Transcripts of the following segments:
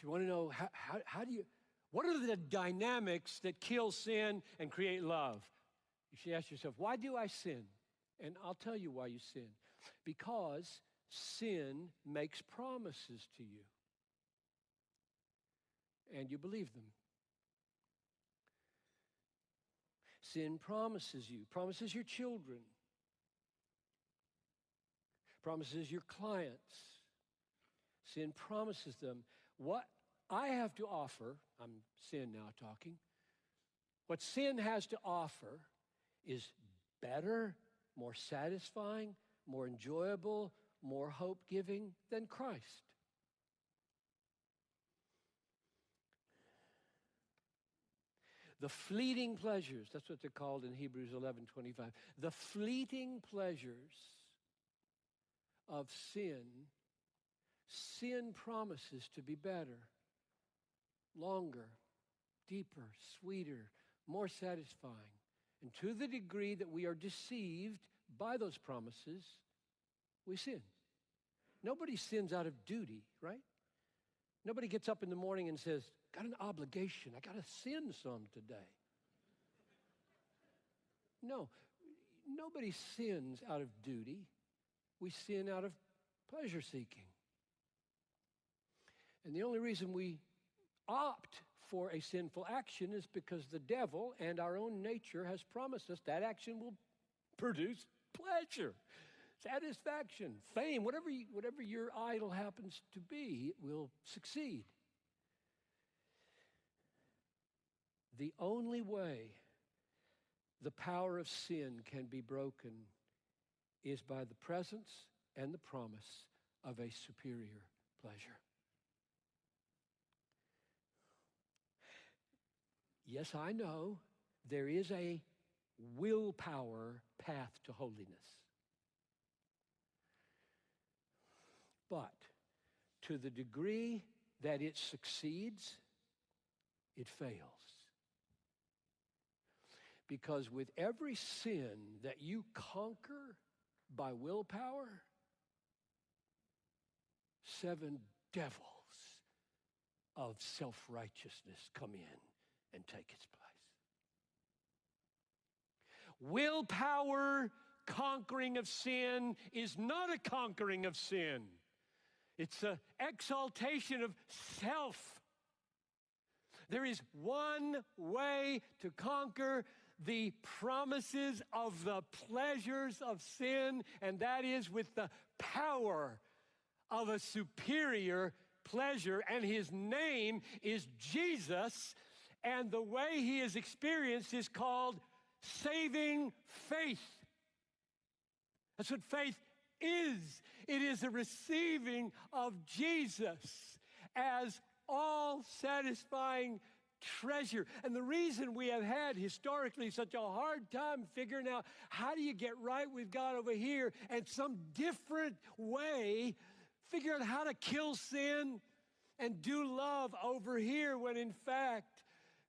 If you want to know what are the dynamics that kill sin and create love? You should ask yourself, why do I sin? And I'll tell you why you sin. Because sin makes promises to you. And you believe them. Sin promises you, promises your children, promises your clients. Sin promises them. What I have to offer, I'm sin now talking, what sin has to offer is better, more satisfying, more enjoyable, more hope-giving than Christ. The fleeting pleasures, that's what they're called in Hebrews 11:25. The fleeting pleasures of sin promises to be better, longer, deeper, sweeter, more satisfying. And to the degree that we are deceived by those promises, we sin. Nobody sins out of duty, right? Nobody gets up in the morning and says, got an obligation, I got to sin some today. No, nobody sins out of duty. We sin out of pleasure seeking. And the only reason we opt for a sinful action is because the devil and our own nature has promised us that action will produce pleasure, satisfaction, fame, whatever your idol happens to be, it will succeed. The only way the power of sin can be broken is by the presence and the promise of a superior pleasure. Yes, I know there is a willpower path to holiness. But to the degree that it succeeds, it fails. Because with every sin that you conquer by willpower, 7 devils of self-righteousness come in and take its place. Willpower conquering of sin is not a conquering of sin. It's an exaltation of self. There is one way to conquer the promises of the pleasures of sin, and that is with the power of a superior pleasure, and his name is Jesus, and the way he is experienced is called saving faith. That's what faith is. It is a receiving of Jesus as all-satisfying treasure. And the reason we have had historically such a hard time figuring out how do you get right with God over here and some different way, figure out how to kill sin and do love over here, when in fact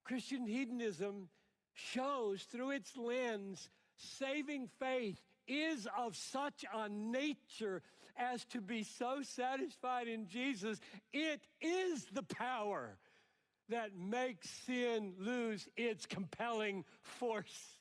Christian hedonism shows through its lens saving faith is of such a nature as to be so satisfied in Jesus. It is the power that makes sin lose its compelling force.